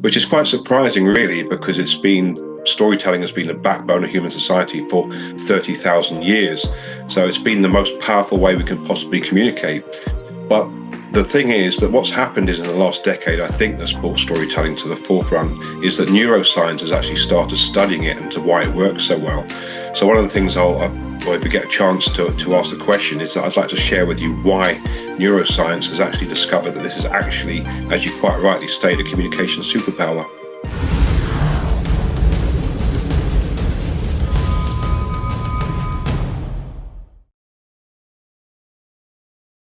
which is quite surprising, really, because storytelling has been the backbone of human society for 30,000 years. So it's been the most powerful way we can possibly communicate. But the thing is that what's happened is in the last decade, I think that's brought storytelling to the forefront, is that neuroscience has actually started studying it and to why it works so well. So one of the things if we get a chance to ask the question, is that I'd like to share with you why neuroscience has actually discovered that this is actually, as you quite rightly state, a communication superpower.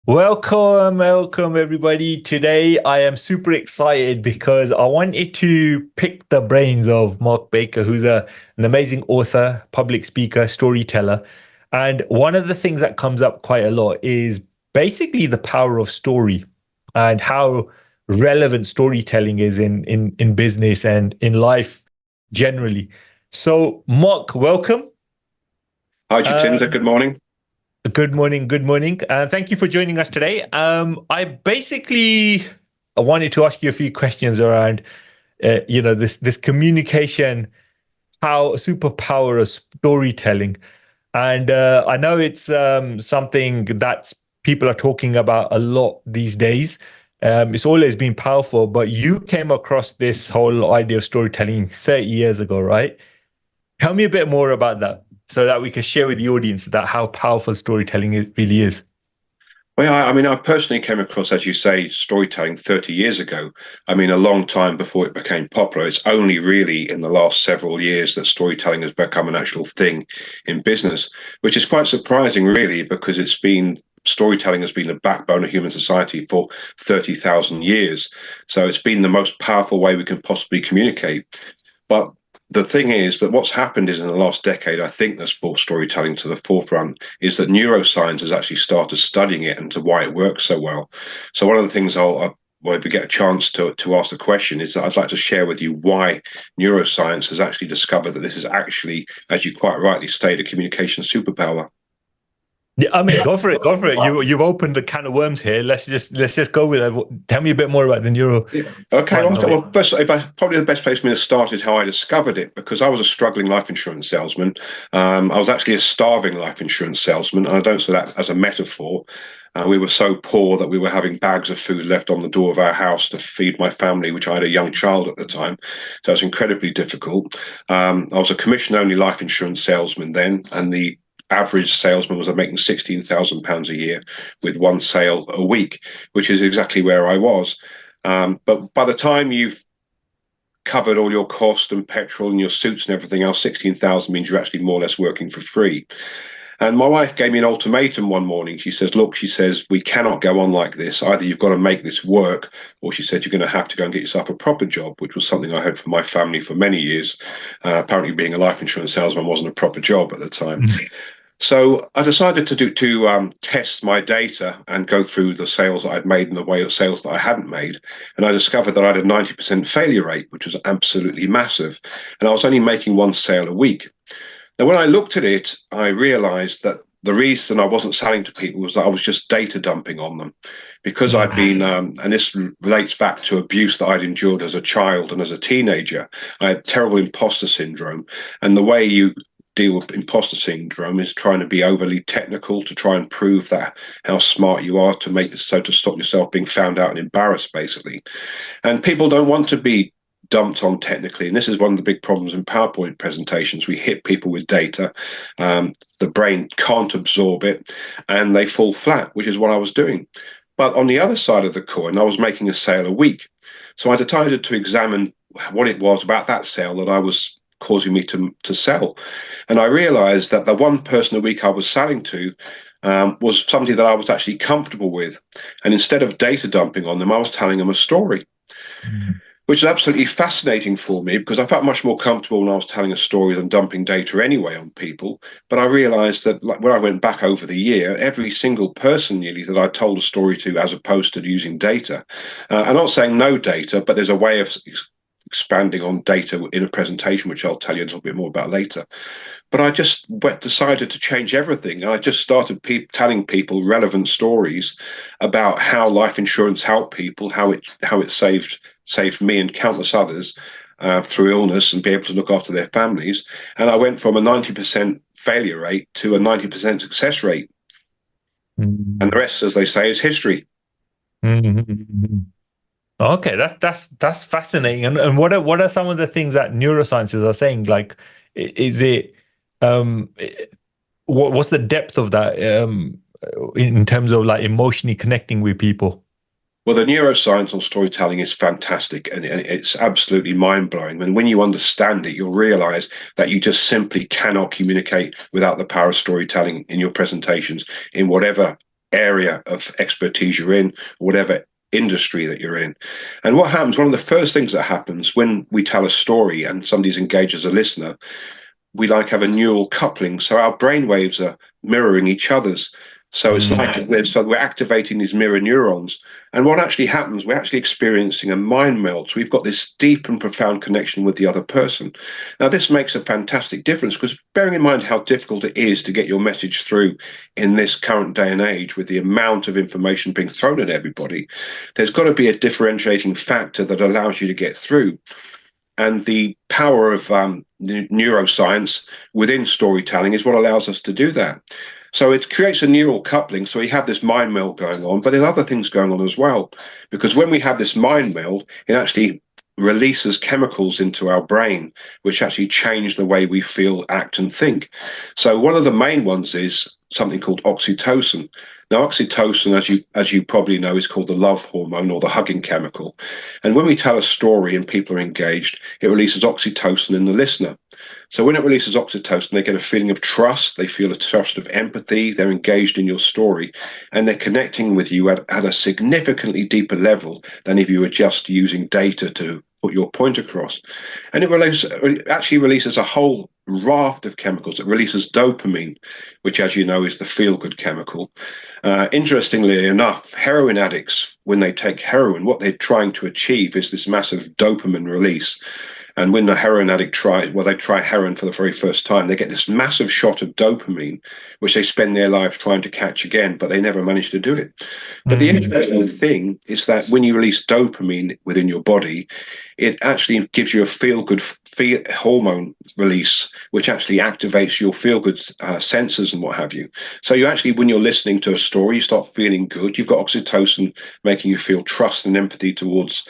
Welcome everybody. Today I am super excited because I wanted to pick the brains of Mark Baker, who's an amazing author, public speaker, storyteller. And one of the things that comes up quite a lot is basically the power of story and how relevant storytelling is in business and in life generally. So Mark, welcome. Hi, Jatinda. Good morning. Good morning. Good morning. Thank you for joining us today. I wanted to ask you a few questions around, this communication, how superpower of storytelling, and I know it's something that people are talking about a lot these days. It's always been powerful, but you came across this whole idea of storytelling 30 years ago, right? Tell me a bit more about that so that we can share with the audience that how powerful storytelling it really is. Well, I personally came across, as you say, storytelling 30 years ago. A long time before it became popular. It's only really in the last several years that storytelling has become an actual thing in business, which is quite surprising, really, because storytelling has been the backbone of human society for 30,000 years. So it's been the most powerful way we can possibly communicate. But the thing is that what's happened is in the last decade, I think that's brought storytelling to the forefront, is that neuroscience has actually started studying it and to why it works so well. So one of the things if we get a chance to ask the question, is that I'd like to share with you why neuroscience has actually discovered that this is actually, as you quite rightly state, a communication superpower. Yeah, I mean, go for it. Go for it. You've opened the can of worms here. Let's just go with it. Tell me a bit more about the neuro Yeah. Okay. science of it. Well, first, probably the best place for me to start is how I discovered it, because I was a struggling life insurance salesman. I was actually a starving life insurance salesman, and I don't say that as a metaphor. We were so poor that we were having bags of food left on the door of our house to feed my family, which I had a young child at the time. So it was incredibly difficult. I was a commission-only life insurance salesman then, and the average salesman was making £16,000 a year with one sale a week, which is exactly where I was. But by the time you've covered all your cost and petrol and your suits and everything else, 16,000 means you're actually more or less working for free. And my wife gave me an ultimatum one morning. She says, look, she says, we cannot go on like this. Either you've got to make this work, or she said, you're going to have to go and get yourself a proper job, which was something I heard from my family for many years. Apparently being a life insurance salesman wasn't a proper job at the time. So I decided to test my data and go through the sales that I'd made and the way of sales that I hadn't made. And I discovered that I had a 90% failure rate, which was absolutely massive. And I was only making one sale a week. Now, when I looked at it, I realized that the reason I wasn't selling to people was that I was just data dumping on them, because I'd been, and this relates back to abuse that I'd endured as a child and as a teenager. I had terrible imposter syndrome. And the way you deal with imposter syndrome is trying to be overly technical to try and prove that how smart you are to stop yourself being found out and embarrassed, basically. And people don't want to be dumped on technically, and this is one of the big problems in PowerPoint presentations. We hit people with data, the brain can't absorb it, and they fall flat, which is what I was doing. But on the other side of the coin, I was making a sale a week. So I decided to examine what it was about that sale that I was causing me to sell. And I realized that the one person a week I was selling to was somebody that I was actually comfortable with. And instead of data dumping on them, I was telling them a story, which is absolutely fascinating for me, because I felt much more comfortable when I was telling a story than dumping data anyway on people. But I realized that, like, when I went back over the year, every single person nearly that I told a story to, as opposed to using data, I'm not saying no data, but there's a way of expanding on data in a presentation, which I'll tell you a little bit more about later. But I just decided to change everything. I just started telling people relevant stories about how life insurance helped people, how it saved saved me and countless others through illness and be able to look after their families. And I went from a 90% failure rate to a 90% success rate. And the Mm. rest, as they say, is history. Mhm. Okay, that's fascinating. And what are some of the things that neurosciences are saying? Like, is it what's the depth of that in terms of like emotionally connecting with people? Well, the neuroscience on storytelling is fantastic, and it's absolutely mind-blowing. And when you understand it, you'll realize that you just simply cannot communicate without the power of storytelling in your presentations, in whatever area of expertise you're in, whatever industry that you're in. And what happens, one of the first things that happens when we tell a story and somebody's engaged as a listener, we like have a neural coupling. So our brain waves are mirroring each other's. So it's Mm. like we're activating these mirror neurons. And what actually happens, we're actually experiencing a mind meld. So we've got this deep and profound connection with the other person. Now, this makes a fantastic difference because bearing in mind how difficult it is to get your message through in this current day and age with the amount of information being thrown at everybody, there's got to be a differentiating factor that allows you to get through. And the power of neuroscience within storytelling is what allows us to do that. So it creates a neural coupling. So we have this mind meld going on, but there's other things going on as well. Because when we have this mind meld, it actually releases chemicals into our brain, which actually change the way we feel, act, and think. So one of the main ones is something called oxytocin. Now, oxytocin, as you probably know, is called the love hormone or the hugging chemical. And when we tell a story and people are engaged, it releases oxytocin in the listener. So when it releases oxytocin, they get a feeling of trust. They feel a trust of empathy. They're engaged in your story, and they're connecting with you at a significantly deeper level than if you were just using data to put your point across. And it actually releases a whole raft of chemicals. It releases dopamine, which, as you know, is the feel-good chemical. Interestingly enough, heroin addicts, when they take heroin, what they're trying to achieve is this massive dopamine release. And when the heroin addict they try heroin for the very first time, they get this massive shot of dopamine, which they spend their life trying to catch again, but they never manage to do it. But the Mm. interesting thing is that when you release dopamine within your body, it actually gives you a feel-good hormone release, which actually activates your feel-good sensors and what have you. So you actually, when you're listening to a story, you start feeling good. You've got oxytocin making you feel trust and empathy towards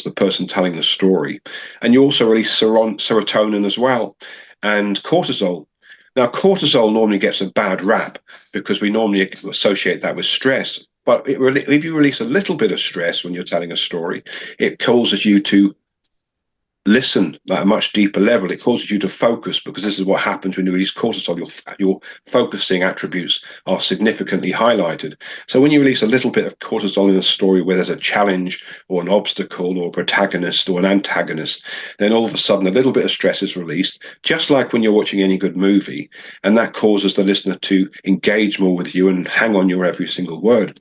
the person telling the story. And you also release serotonin as well and cortisol. Now, cortisol normally gets a bad rap because we normally associate that with stress. But if you release a little bit of stress when you're telling a story, it causes you to listen at a much deeper level. It causes you to focus because this is what happens when you release cortisol. Your focusing attributes are significantly highlighted. So when you release a little bit of cortisol in a story where there's a challenge or an obstacle or a protagonist or an antagonist, then all of a sudden a little bit of stress is released, just like when you're watching any good movie, and that causes the listener to engage more with you and hang on your every single word.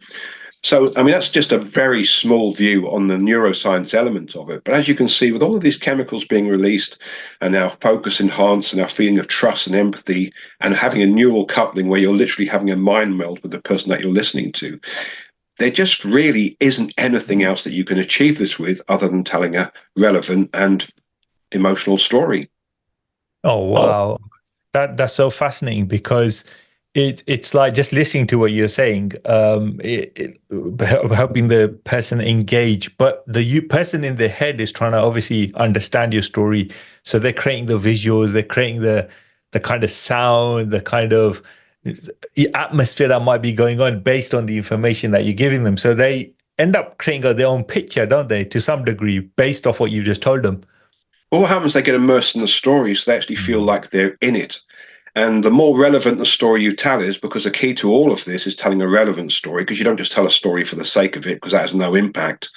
So, I mean, that's just a very small view on the neuroscience element of it. But as you can see, with all of these chemicals being released and our focus enhanced and our feeling of trust and empathy and having a neural coupling where you're literally having a mind meld with the person that you're listening to, there just really isn't anything else that you can achieve this with other than telling a relevant and emotional story. Oh wow, that's so fascinating because it's like just listening to what you're saying, helping the person engage, but the person in their head is trying to obviously understand your story, so they're creating the visuals, they're creating the kind of sound, the kind of atmosphere that might be going on based on the information that you're giving them. So they end up creating their own picture, don't they, to some degree, based off what you just told them. What happens, they get immersed in the story, so they actually feel like they're in it. And the more relevant the story you tell is, because the key to all of this is telling a relevant story, because you don't just tell a story for the sake of it, because that has no impact.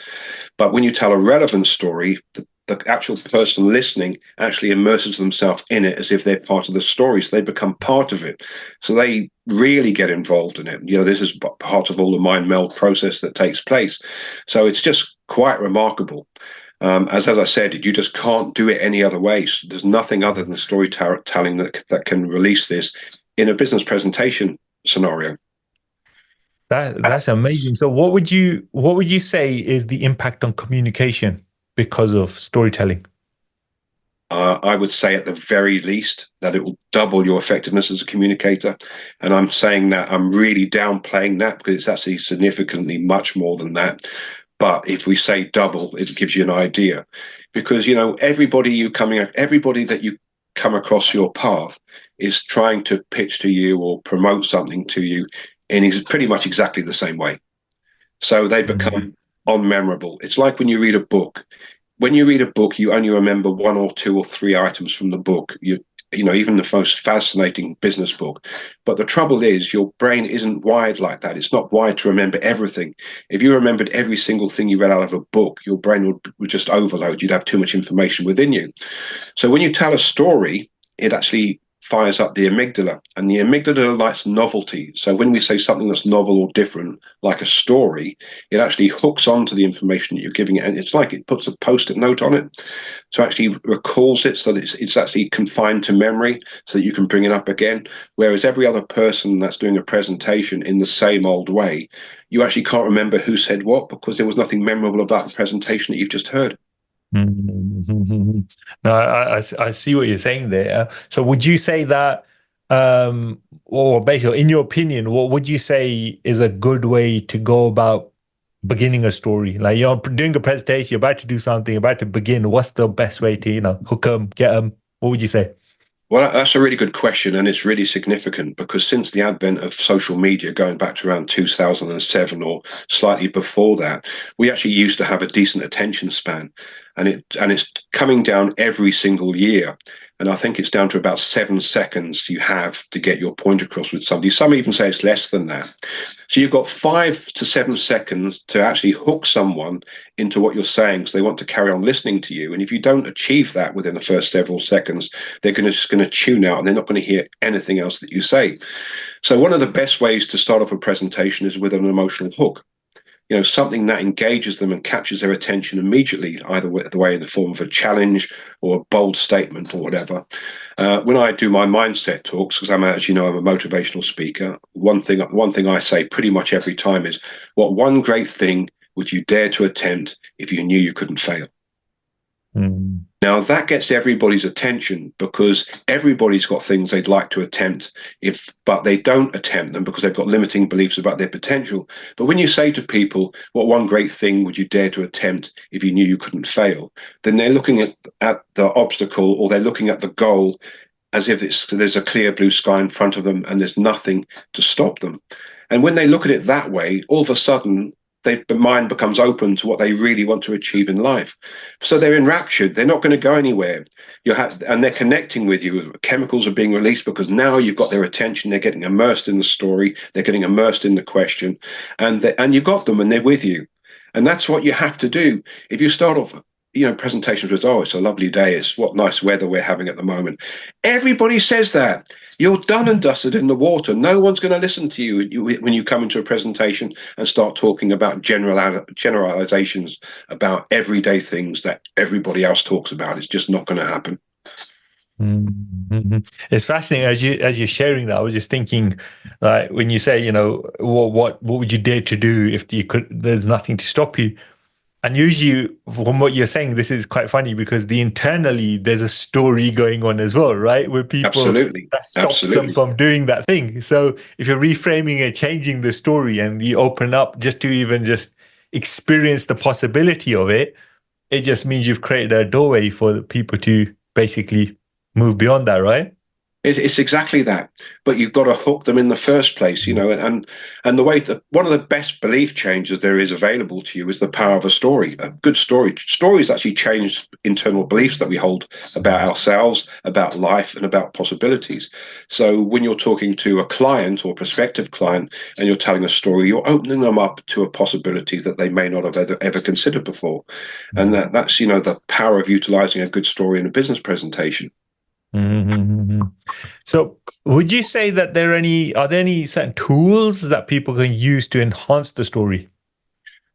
But when you tell a relevant story, the actual person listening actually immerses themselves in it as if they're part of the story. So they become part of it. So they really get involved in it. You know, this is part of all the mind meld process that takes place. So it's just quite remarkable. As I said, you just can't do it any other way. So there's nothing other than storytelling that can release this in a business presentation scenario. That's amazing. So what would you say is the impact on communication? because of storytelling? I would say at the very least that it will double your effectiveness as a communicator. And I'm saying that, I'm really downplaying that because it's actually significantly much more than that. But if we say double, it gives you an idea. Because, everybody that you come across your path is trying to pitch to you or promote something to you in pretty much exactly the same way. So they become unmemorable. It's like when you read a book. When you read a book, you only remember one or two or three items from the book. Even the most fascinating business book. But the trouble is, your brain isn't wired like that. It's not wired to remember everything. If you remembered every single thing you read out of a book, your brain would just overload. You'd have too much information within you. So when you tell a story, it actually fires up the amygdala, and the amygdala likes novelty. So when we say something that's novel or different, like a story, it actually hooks onto the information that you're giving it, and it's like it puts a post-it note on it, so actually recalls it, so that it's actually confined to memory, so that you can bring it up again. Whereas every other person that's doing a presentation in the same old way, you actually can't remember who said what because there was nothing memorable about the presentation that you've just heard. No, I see what you're saying there. So would you say that, or basically, in your opinion, what would you say is a good way to go about beginning a story? Like you're doing a presentation, you're about to do something, you're about to begin. What's the best way to, hook them, get them? What would you say? Well, that's a really good question, and it's really significant because since the advent of social media, going back to around 2007 or slightly before that, we actually used to have a decent attention span, and it's coming down every single year. And I think it's down to about 7 seconds you have to get your point across with somebody. Some even say it's less than that. So you've got 5 to 7 seconds to actually hook someone into what you're saying, so they want to carry on listening to you. And if you don't achieve that within the first several seconds, they're just going to tune out and they're not going to hear anything else that you say. So one of the best ways to start off a presentation is with an emotional hook. Something that engages them and captures their attention immediately, either the way in the form of a challenge or a bold statement or whatever. When I do my mindset talks, because I'm a motivational speaker, one thing I say pretty much every time is, what one great thing would you dare to attempt if you knew you couldn't fail? Now that gets everybody's attention because everybody's got things they'd like to attempt, but they don't attempt them because they've got limiting beliefs about their potential. But when you say to people, what one great thing would you dare to attempt if you knew you couldn't fail? Then they're looking at the obstacle, or they're looking at the goal as if there's a clear blue sky in front of them and there's nothing to stop them. And when they look at it that way, all of a sudden, the mind becomes open to what they really want to achieve in life. So they're enraptured. They're not going to go anywhere. And they're connecting with you. Chemicals are being released because now you've got their attention. They're getting immersed in the story. They're getting immersed in the question, and you've got them, and they're with you. And that's what you have to do. If you start off, presentations with, oh, it's a lovely day. It's what nice weather we're having at the moment. Everybody says that. You're done and dusted in the water. No one's going to listen to you when you come into a presentation and start talking about generalizations about everyday things that everybody else talks about. It's just not going to happen. Mm-hmm. It's fascinating as you're sharing that. I was just thinking, like when you say, what would you dare to do if you could? There's nothing to stop you. And usually, from what you're saying, this is quite funny because internally there's a story going on as well, right? Where people Absolutely. that stops them Absolutely. from doing that thing. So if you're reframing and changing the story, and you open up just to even just experience the possibility of it, it just means you've created a doorway for people to basically move beyond that, right? It's exactly that, but you've got to hook them in the first place, and the way that one of the best belief changes there is available to you is the power of a story, a good story. Stories actually change internal beliefs that we hold about ourselves, about life, and about possibilities. So when you're talking to a client or prospective client and you're telling a story, you're opening them up to a possibility that they may not have ever considered before, and that's the power of utilizing a good story in a business presentation. Mm-hmm. So, would you say that are there any certain tools that people can use to enhance the story?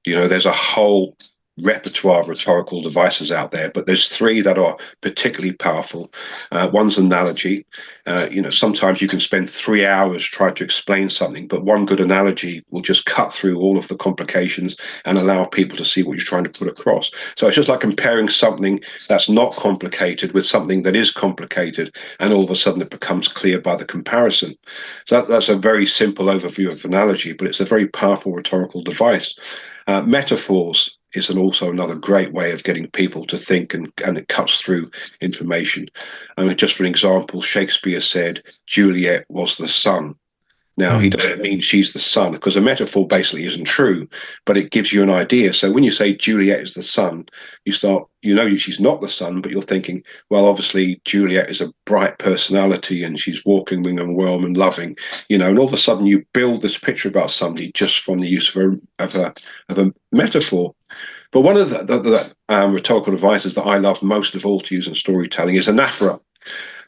There's a whole repertoire of rhetorical devices out there, but there's three that are particularly powerful. One's analogy. Sometimes you can spend 3 hours trying to explain something, but one good analogy will just cut through all of the complications and allow people to see what you're trying to put across. So it's just like comparing something that's not complicated with something that is complicated, and all of a sudden it becomes clear by the comparison. So that's a very simple overview of analogy, but it's a very powerful rhetorical device. Metaphors is also another great way of getting people to think, and it cuts through information. I mean, just for an example, Shakespeare said Juliet was the sun. Now, he doesn't mean she's the sun, because a metaphor basically isn't true, but it gives you an idea. So when you say Juliet is the sun, she's not the sun, but you're thinking, well, obviously Juliet is a bright personality and she's walking, wing and worm and loving, and all of a sudden you build this picture about somebody just from the use of a metaphor. But one of the rhetorical devices that I love most of all to use in storytelling is anaphora.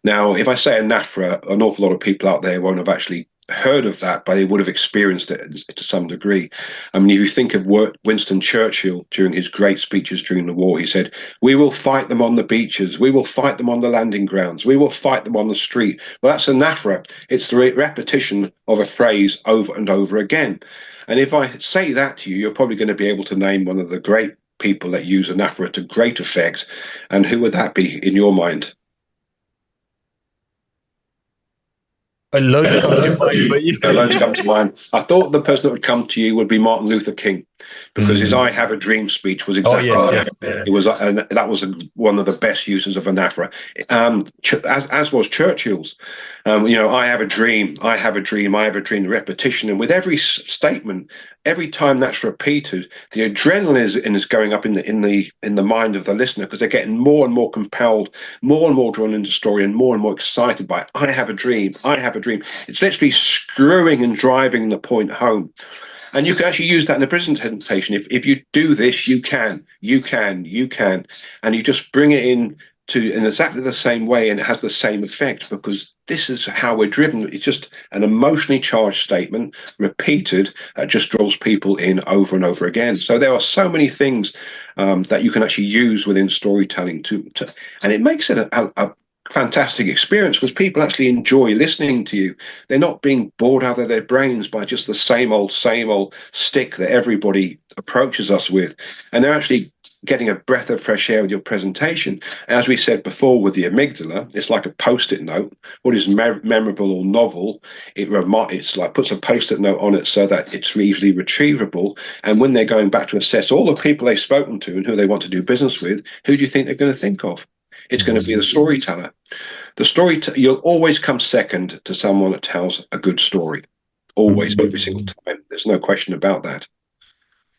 Now, if I say anaphora, an awful lot of people out there won't have actually heard of that, but they would have experienced it to some degree. I mean, if you think of Winston Churchill during his great speeches during the war, he said, "We will fight them on the beaches, we will fight them on the landing grounds, we will fight them on the street." Well, that's anaphora. It's the repetition of a phrase over and over again. And if I say that to you, you're probably going to be able to name one of the great people that use anaphora to great effect. And who would that be in your mind? Loads come to mind, but loads come to mind. I thought the person that would come to you would be Martin Luther King, because his "I Have a Dream" speech was exactly that. Yes. It was, and that was one of the best uses of anaphora, as was Churchill's. I have a dream, I have a dream, I have a dream. The repetition, and with every statement, every time that's repeated, the adrenaline is going up in the mind of the listener, because they're getting more and more compelled, more and more drawn into the story, and more excited by it. I have a dream, I have a dream. It's literally screwing and driving the point home. And you can actually use that in a presentation. If you do this, you can, and you just bring it in exactly the same way, and it has the same effect, because this is how we're driven. It's just an emotionally charged statement repeated that just draws people in over and over again. So there are so many things that you can actually use within storytelling and it makes it a fantastic experience, because people actually enjoy listening to you. They're not being bored out of their brains by just the same old stick that everybody approaches us with, and they're actually getting a breath of fresh air with your presentation. As we said before, with the amygdala, it's like a post-it note. What is memorable or novel, it's like puts a post-it note on it so that it's easily retrievable. And when they're going back to assess all the people they've spoken to and who they want to do business with, who do you think they're going to think of? It's going to be the storyteller. You'll always come second to someone that tells a good story. Always, every single time. There's no question about that.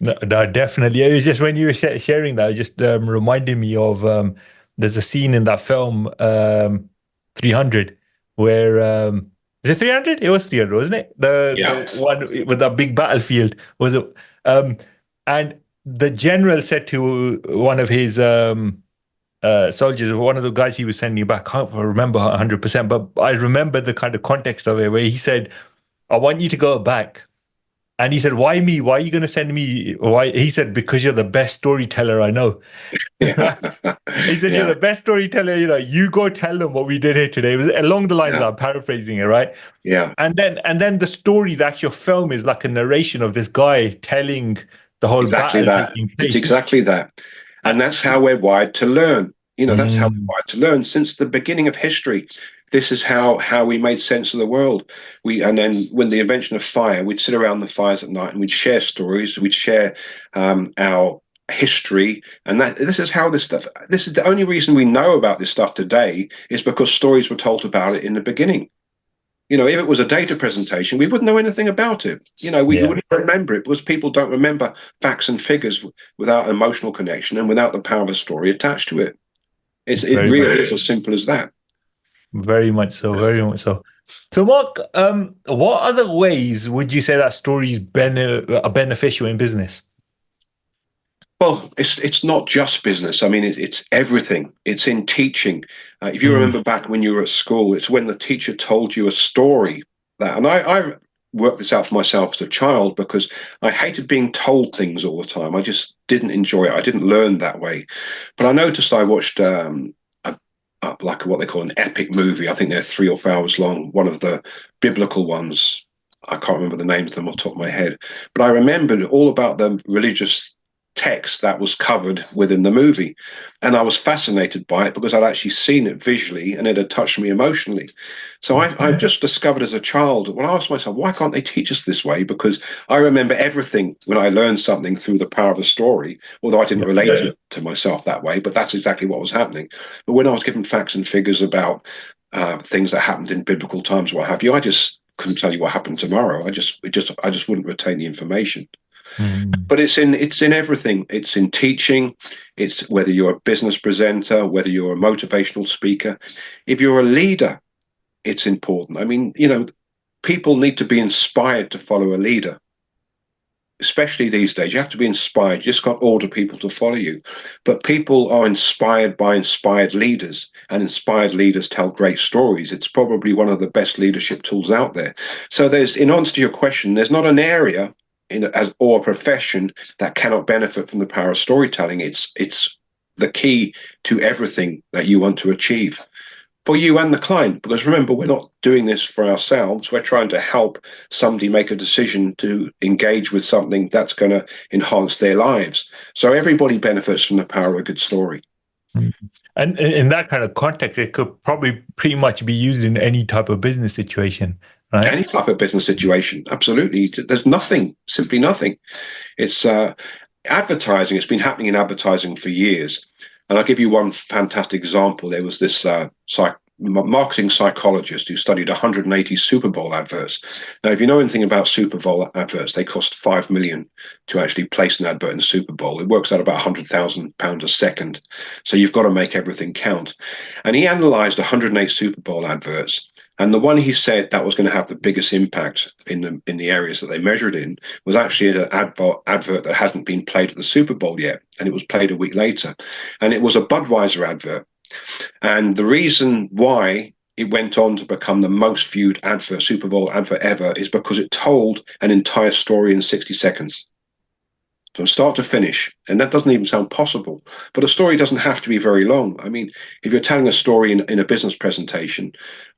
No, definitely. It was just when you were sharing that, it just reminded me of there's a scene in that film 300 where is it 300? It was 300, wasn't it? The one with that big battlefield, was it? And the general said to one of his soldiers, one of the guys he was sending back, I can't remember 100%, but I remember the kind of context of it, where he said, "I want you to go back." And he said, "Why me? Why are you going to send me?" Why? He said, "Because you're the best storyteller I know." He said, "You're the best storyteller. You go tell them what we did here today." It was along the lines that I'm paraphrasing it, right? Yeah. And then the story, the actual film, is like a narration of this guy telling the whole battle taking place. It's exactly that. And that's how we're wired to learn. That's how we're wired to learn since the beginning of history. This is how we made sense of the world. And then when the invention of fire, we'd sit around the fires at night and we'd share stories. We'd share our history, and this is how this stuff. This is the only reason we know about this stuff today, is because stories were told about it in the beginning. If it was a data presentation, we wouldn't know anything about it. We wouldn't remember it, because people don't remember facts and figures without emotional connection and without the power of a story attached to it. It really is as simple as that. Very much so, very much so. So, Mark, what other ways would you say that stories are beneficial in business? Well, it's not just business. I mean, it's everything. It's in teaching. If you remember back when you were at school, it's when the teacher told you a story. And I worked this out for myself as a child, because I hated being told things all the time. I just didn't enjoy it. I didn't learn that way. But I noticed I watched like what they call an epic movie. I think they're 3 or 4 hours long. One of the biblical ones. I can't remember the names of them off the top of my head, but I remembered all about the religious text that was covered within the movie. And I was fascinated by it because I'd actually seen it visually and it had touched me emotionally. So I just discovered as a child, when I asked myself, why can't they teach us this way? Because I remember everything when I learned something through the power of a story, although I didn't relate it to myself that way, but that's exactly what was happening. But when I was given facts and figures about things that happened in biblical times, what have you, I just couldn't tell you what happened tomorrow. I just wouldn't retain the information. But it's in everything. It's in teaching. It's whether you're a business presenter, whether you're a motivational speaker. If you're a leader, it's important. I mean, people need to be inspired to follow a leader, especially these days. You have to be inspired. You just can't order people to follow you. But people are inspired by inspired leaders, and inspired leaders tell great stories. It's probably one of the best leadership tools out there. So in answer to your question, there's not an area or a profession that cannot benefit from the power of storytelling. It's the key to everything that you want to achieve for you and the client. Because remember, we're not doing this for ourselves. We're trying to help somebody make a decision to engage with something that's going to enhance their lives. So everybody benefits from the power of a good story. And in that kind of context, it could probably pretty much be used in any type of business situation, right? Any type of business situation, absolutely. There's simply nothing. It's advertising. It's been happening in advertising for years. And I'll give you one fantastic example. There was this marketing psychologist who studied 180 Super Bowl adverts. Now, if you know anything about Super Bowl adverts, they cost $5 million to actually place an advert in the Super Bowl. It works out about £100,000 a second. So you've got to make everything count. And he analyzed 108 Super Bowl adverts. And the one he said that was going to have the biggest impact in the areas that they measured in was actually an advert that hadn't been played at the Super Bowl yet, and it was played a week later. And it was a Budweiser advert. And the reason why it went on to become the most viewed Super Bowl advert ever is because it told an entire story in 60 seconds. From start to finish. And that doesn't even sound possible. But a story doesn't have to be very long. I mean, if you're telling a story in a business presentation,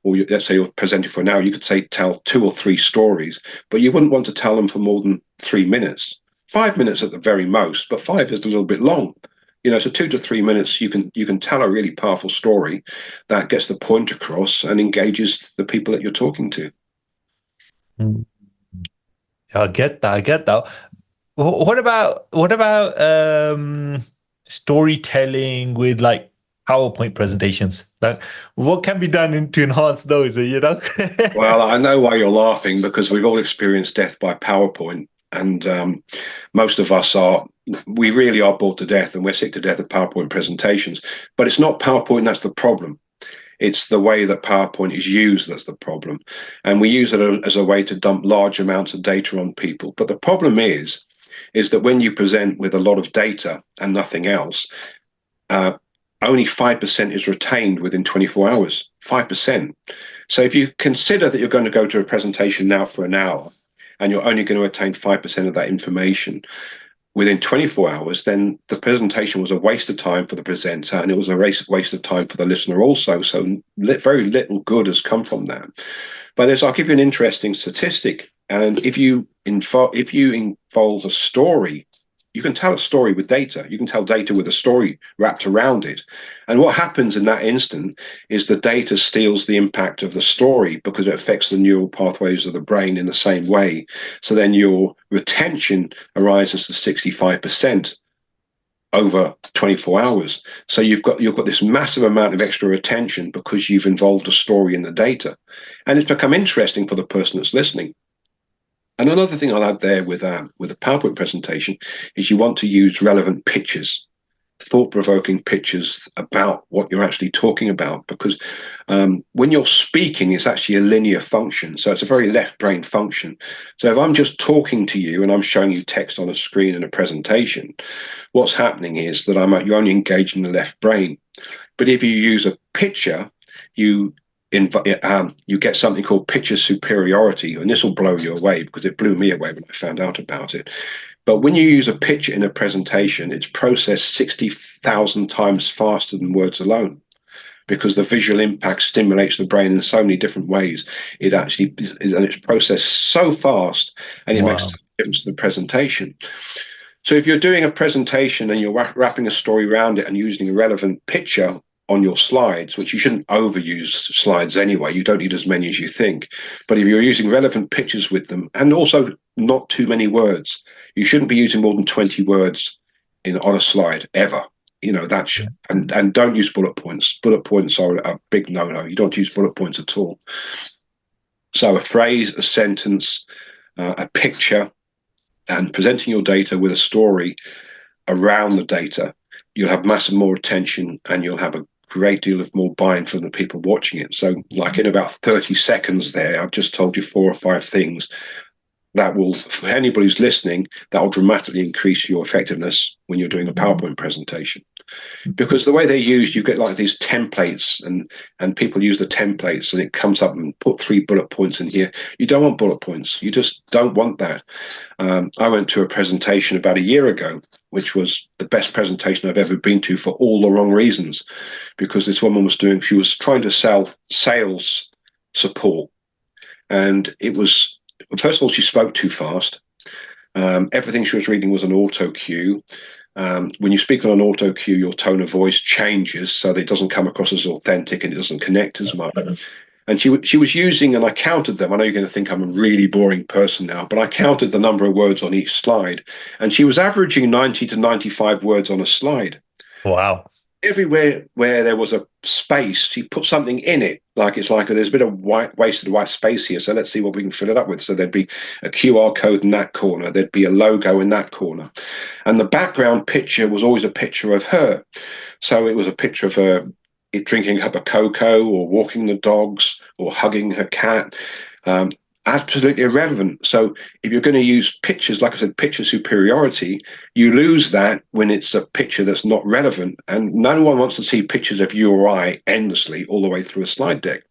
or let's say you're presenting for an hour, you could tell 2 or 3 stories, but you wouldn't want to tell them for more than 3 minutes. 5 minutes at the very most, but 5 is a little bit long. So 2 to 3 minutes, you can tell a really powerful story that gets the point across and engages the people that you're talking to. I get that. What about storytelling with like PowerPoint presentations? Like, what can be done to enhance those? Well, I know why you're laughing, because we've all experienced death by PowerPoint, and most of us we really are bored to death, and we're sick to death of PowerPoint presentations. But it's not PowerPoint that's the problem. It's the way that PowerPoint is used that's the problem. And we use it as a way to dump large amounts of data on people. But the problem is that when you present with a lot of data and nothing else, only 5% is retained within 24 hours, 5%. So if you consider that you're going to go to a presentation now for an hour and you're only going to retain 5% of that information within 24 hours, then the presentation was a waste of time for the presenter, and it was a waste of time for the listener also. So very little good has come from that. But I'll give you an interesting statistic. And if you involve a story, you can tell a story with data. You can tell data with a story wrapped around it. And what happens in that instant is the data steals the impact of the story, because it affects the neural pathways of the brain in the same way. So then your retention arises to 65% over 24 hours. So you've got this massive amount of extra retention because you've involved a story in the data. And it's become interesting for the person that's listening. And another thing I'll add there with a PowerPoint presentation is you want to use relevant pictures, thought-provoking pictures about what you're actually talking about, because when you're speaking, it's actually a linear function. So it's a very left brain function. So if I'm just talking to you and I'm showing you text on a screen in a presentation, what's happening is that you're only engaged in the left brain. But if you use a picture, you get something called picture superiority, and this will blow you away, because it blew me away when I found out about it. But when you use a picture in a presentation, it's processed 60,000 times faster than words alone, because the visual impact stimulates the brain in so many different ways. It actually is, and it's processed so fast, and it makes a Wow. difference to the presentation. So if you're doing a presentation and you're wrapping a story around it and using a relevant picture on your slides, which you shouldn't overuse slides anyway, you don't need as many as you think. But if you're using relevant pictures with them, and also not too many words, you shouldn't be using more than 20 words on a slide ever. And don't use bullet points. Bullet points are a big no-no. You don't use bullet points at all. So a phrase, a sentence, a picture, and presenting your data with a story around the data, you'll have massive more attention, and you'll have a great deal of more buy-in from the people watching it. So like in about 30 seconds there, I've just told you 4 or 5 things that will, for anybody who's listening, that will dramatically increase your effectiveness when you're doing a PowerPoint presentation. Because the way they're used, you get like these templates, and people use the templates, and it comes up and put 3 bullet points in here. You don't want bullet points. You just don't want that. I went to a presentation about a year ago, which was the best presentation I've ever been to for all the wrong reasons, because this woman she was trying to sell sales support. And it was, first of all, she spoke too fast. Everything she was reading was an auto cue. When you speak on an auto cue, your tone of voice changes, so that it doesn't come across as authentic, and it doesn't connect as much. And she was using, and I counted them. I know you're going to think I'm a really boring person now, but I counted the number of words on each slide, and she was averaging 90 to 95 words on a slide. Wow. Everywhere where there was a space, she put something in it. It's like there's a bit of wasted white space here, so let's see what we can fill it up with. So there'd be a QR code in that corner, there'd be a logo in that corner, and the background picture was always a picture of her. So it was a picture of her drinking a cup of cocoa, or walking the dogs, or hugging her cat. Absolutely irrelevant. So if you're going to use pictures, like I said, picture superiority, you lose that when it's a picture that's not relevant. And no one wants to see pictures of you or I endlessly all the way through a slide deck.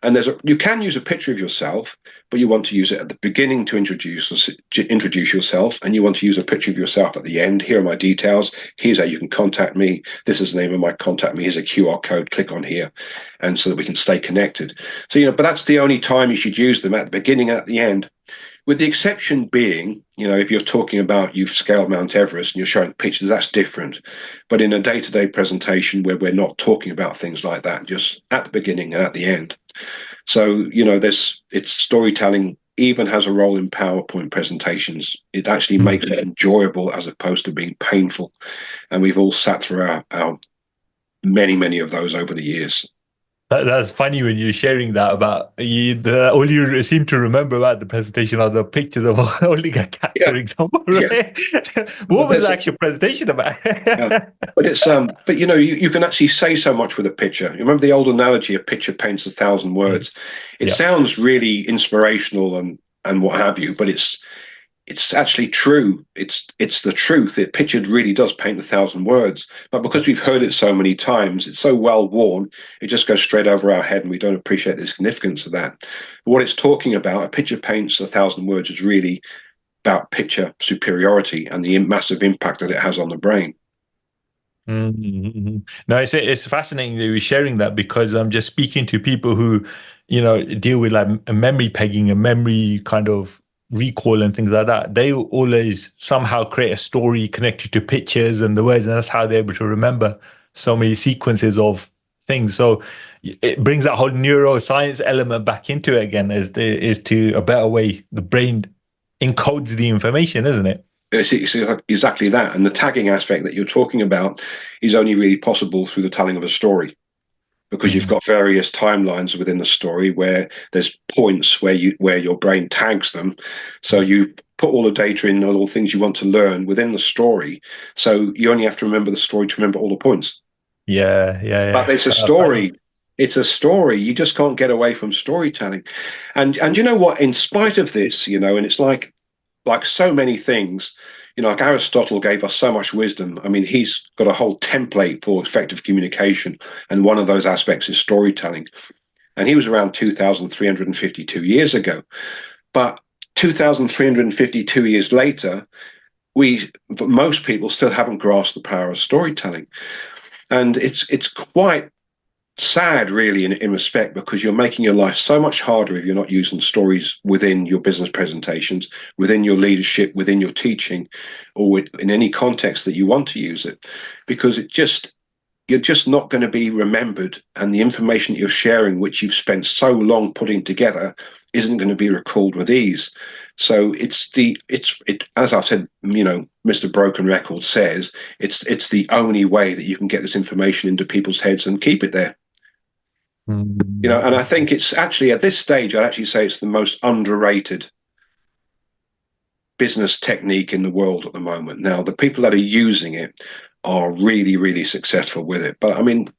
And you can use a picture of yourself, but you want to use it at the beginning to introduce yourself, and you want to use a picture of yourself at the end. Here are my details. Here's how you can contact me. This is the name of my contact me. Here's a QR code. Click on here, and so that we can stay connected. So, but that's the only time you should use them, at the beginning and at the end. With the exception being, if you're talking about you've scaled Mount Everest and you're showing pictures, that's different. But in a day-to-day presentation where we're not talking about things like that, just at the beginning and at the end. So, it's storytelling even has a role in PowerPoint presentations. It actually makes it enjoyable as opposed to being painful. And we've all sat through our many, many of those over the years. That's funny when you're sharing that about all you seem to remember about the presentation are the pictures of holding a cat, for example, right? Yeah. What was the actual presentation about? But it's but you can actually say so much with a picture. You remember the old analogy, a picture paints 1,000 words. It sounds really inspirational and what have you, but it's actually true. It's the truth. It pictured really does paint 1,000 words, but because we've heard it so many times, it's so well worn, it just goes straight over our head, and we don't appreciate the significance of that. But what it's talking about, a picture paints 1,000 words, is really about picture superiority and the massive impact that it has on the brain. Mm-hmm. No, it's fascinating that you're sharing that, because I'm just speaking to people who, deal with like a memory pegging, a memory kind of recall and things like that. They always somehow create a story connected to pictures and the words, and that's how they're able to remember so many sequences of things. So it brings that whole neuroscience element back into it again, is to a better way the brain encodes the information, isn't it? It's exactly that. And the tagging aspect that you're talking about is only really possible through the telling of a story, because you've got various timelines within the story where there's points where your brain tags them. So you put all the data in, all the things you want to learn within the story. So you only have to remember the story to remember all the points. Yeah. But it's a story. It's a story. You just can't get away from storytelling. And you know what? In spite of this, and it's like so many things, like Aristotle gave us so much wisdom. I mean, he's got a whole template for effective communication, and one of those aspects is storytelling. And he was around 2,352 years ago. But 2,352 years later, most people still haven't grasped the power of storytelling, and it's quite sad, really, in respect, because you're making your life so much harder if you're not using stories within your business presentations, within your leadership, within your teaching, or in any context that you want to use it, because you're just not going to be remembered, and the information that you're sharing, which you've spent so long putting together, isn't going to be recalled with ease. So as I've said, Mr. Broken Record says, it's the only way that you can get this information into people's heads and keep it there. And I think it's actually, at this stage, I'd actually say it's the most underrated business technique in the world at the moment. Now, the people that are using it are really, really successful with it. But I mean,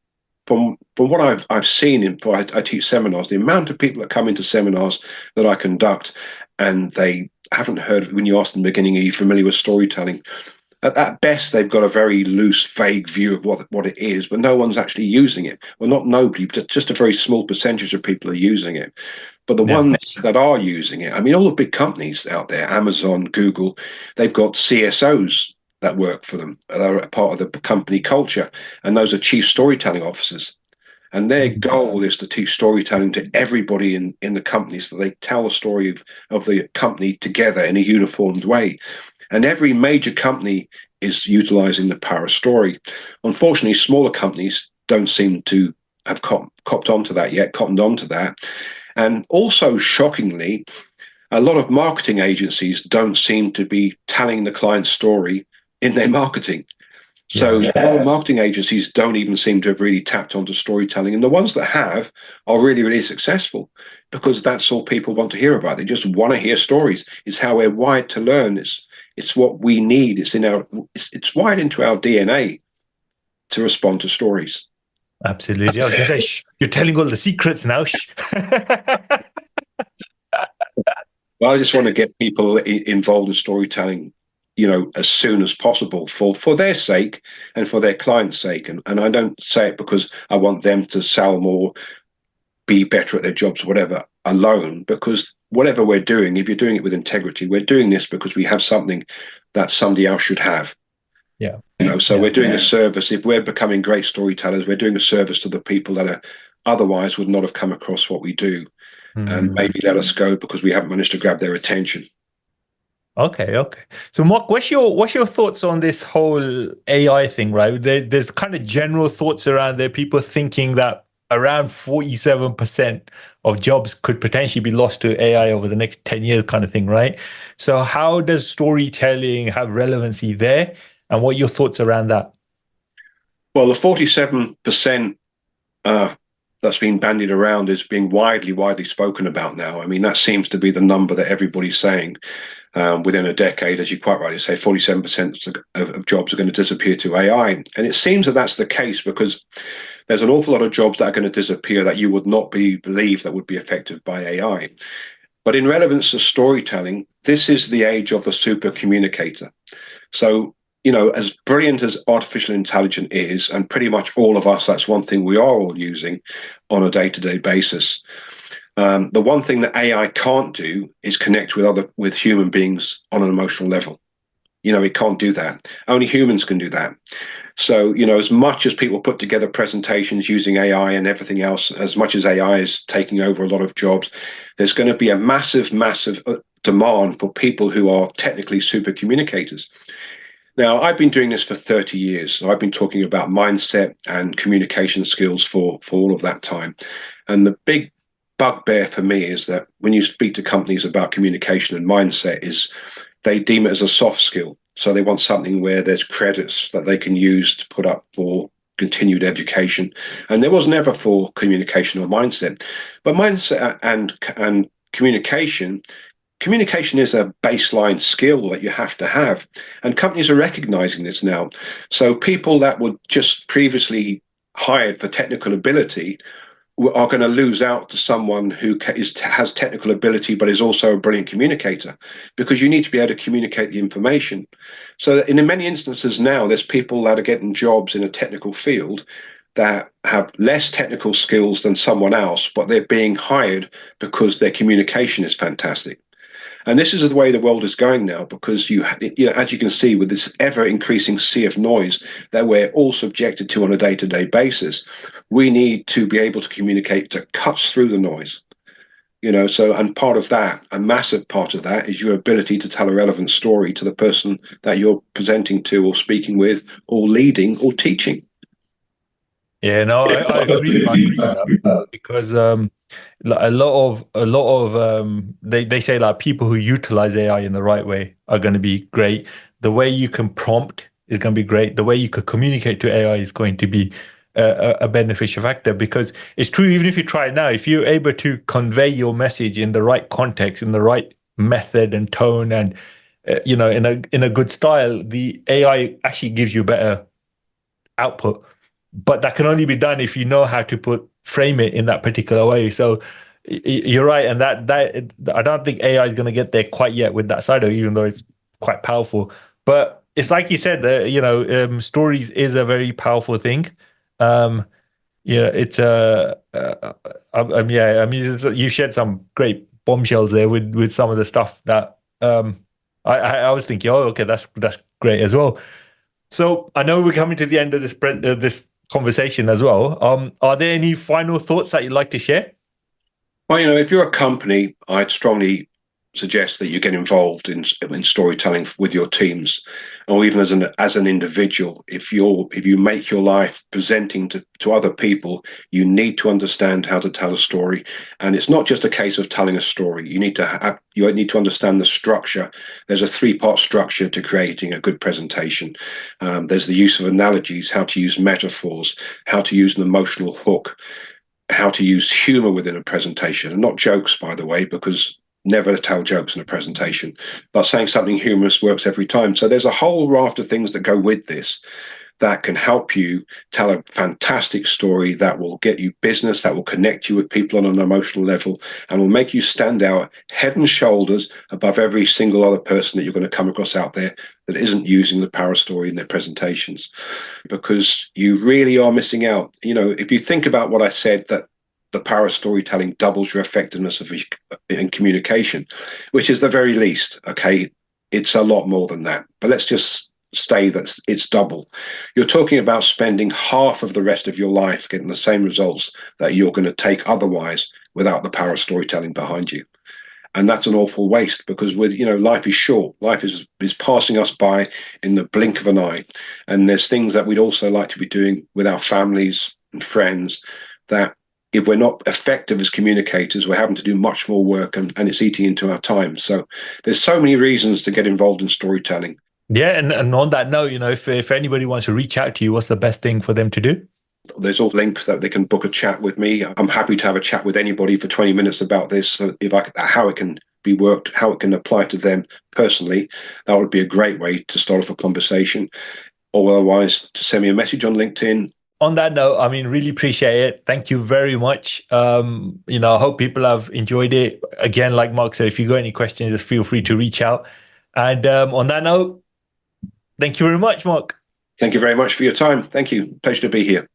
from what I've seen I teach seminars, the amount of people that come into seminars that I conduct, and they haven't heard, when you ask them in the beginning, are you familiar with storytelling? At best, they've got a very loose, vague view of what it is, but no one's actually using it. Well, not nobody, but just a very small percentage of people are using it. But the ones that are using it, I mean, all the big companies out there, Amazon, Google, they've got CSOs that work for them. They're part of the company culture, and those are chief storytelling officers. And their goal is to teach storytelling to everybody in the company, so they tell the story of the company together in a uniformed way. And every major company is utilizing the power of story. Unfortunately, smaller companies don't seem to have cottoned onto that. And also, shockingly, a lot of marketing agencies don't seem to be telling the client's story in their marketing. So a lot of marketing agencies don't even seem to have really tapped onto storytelling. And the ones that have are really, really successful, because that's all people want to hear about. They just want to hear stories. It's how we're wired to learn. It's what we need. It's wired into our DNA to respond to stories. Absolutely. I was going to say, shh, you're telling all the secrets now. Shh. Well, I just want to get people involved in storytelling, as soon as possible for their sake and for their client's sake. And I don't say it because I want them to sell more, be better at their jobs, whatever, alone, because whatever we're doing, if you're doing it with integrity, we're doing this because we have something that somebody else should have. Yeah. So we're doing a service. If we're becoming great storytellers, we're doing a service to the people that otherwise would not have come across what we do, and maybe let us go because we haven't managed to grab their attention. Okay. So, Mark, what's your thoughts on this whole AI thing, right? There's kind of general thoughts around there. People thinking that around 47% of jobs could potentially be lost to AI over the next 10 years, kind of thing, right? So, how does storytelling have relevancy there? And what are your thoughts around that? Well, the 47% that's been bandied around is being widely spoken about now. I mean, that seems to be the number that everybody's saying. Within a decade, as you quite rightly say, 47% of jobs are going to disappear to AI. And it seems that that's the case because there's an awful lot of jobs that are going to disappear that you would not believe that would be affected by AI. But in relevance to storytelling, this is the age of the super communicator. So, as brilliant as artificial intelligence is, and pretty much all of us, that's one thing we are all using on a day-to-day basis. The one thing that AI can't do is connect with human beings on an emotional level. It can't do that. Only humans can do that. So, as much as people put together presentations using AI and everything else, as much as AI is taking over a lot of jobs, there's going to be a massive demand for people who are technically super communicators. Now, I've been doing this for 30 years. So I've been talking about mindset and communication skills for all of that time. And the big bugbear for me is that when you speak to companies about communication and mindset, is they deem it as a soft skill. So they want something where there's credits that they can use to put up for continued education. And there was never for communication or mindset. But mindset and communication is a baseline skill that you have to have. And companies are recognizing this now. So people that were just previously hired for technical ability are going to lose out to someone who has technical ability but is also a brilliant communicator, because you need to be able to communicate the information. So in many instances now, there's people that are getting jobs in a technical field that have less technical skills than someone else, but they're being hired because their communication is fantastic. And this is the way the world is going now, because as you can see, with this ever increasing sea of noise that we're all subjected to on a day-to-day basis, we need to be able to communicate that cuts through the noise. And part of that, a massive part of that, is your ability to tell a relevant story to the person that you're presenting to or speaking with or leading or teaching. Yeah, no, I agree. I agree with that, because a lot of they say like people who utilize AI in the right way are going to be great. The way you can prompt is going to be great. The way you could communicate to AI is going to be a beneficial factor, because it's true. Even if you try it now, if you're able to convey your message in the right context, in the right method and tone, and in a good style, the AI actually gives you better output. But that can only be done if you know how to frame it in that particular way. So you're right, and that I don't think AI is going to get there quite yet with that side of it, even though it's quite powerful. But it's like you said, stories is a very powerful thing. Um, yeah, it's yeah. I mean, you shared some great bombshells there with some of the stuff that I was thinking. Oh, okay, that's great as well. So I know we're coming to the end of this conversation as well. Are there any final thoughts that you'd like to share? Well, if you're a company, I'd strongly suggest that you get involved in storytelling with your teams, or even as an individual. If you make your life presenting to other people, you need to understand how to tell a story. And it's not just a case of telling a story. You need to understand the structure. There's a 3-part structure to creating a good presentation. There's the use of analogies, how to use metaphors, how to use an emotional hook, how to use humor within a presentation, and not jokes, by the way, because never tell jokes in a presentation, but saying something humorous works every time. So there's a whole raft of things that go with this that can help you tell a fantastic story that will get you business, that will connect you with people on an emotional level, and will make you stand out head and shoulders above every single other person that you're going to come across out there that isn't using the power story in their presentations. Because you really are missing out. If you think about what I said, that the power of storytelling doubles your effectiveness in communication, which is the very least. Okay, it's a lot more than that, but let's just say that it's double. You're talking about spending half of the rest of your life getting the same results that you're going to take otherwise without the power of storytelling behind you. And that's an awful waste, because life is short. Life is passing us by in the blink of an eye. And there's things that we'd also like to be doing with our families and friends that, if we're not effective as communicators, we're having to do much more work, and it's eating into our time. So there's so many reasons to get involved in storytelling. Yeah, and on that note, if anybody wants to reach out to you, what's the best thing for them to do? There's all links that they can book a chat with me. I'm happy to have a chat with anybody for 20 minutes about this. So how it can be worked, how it can apply to them personally, that would be a great way to start off a conversation. Or otherwise, to send me a message on LinkedIn. On that note, I mean, really appreciate it. Thank you very much. I hope people have enjoyed it. Again, like Mark said, if you got any questions, just feel free to reach out. And on that note, thank you very much, Mark. Thank you very much for your time. Thank you. Pleasure to be here.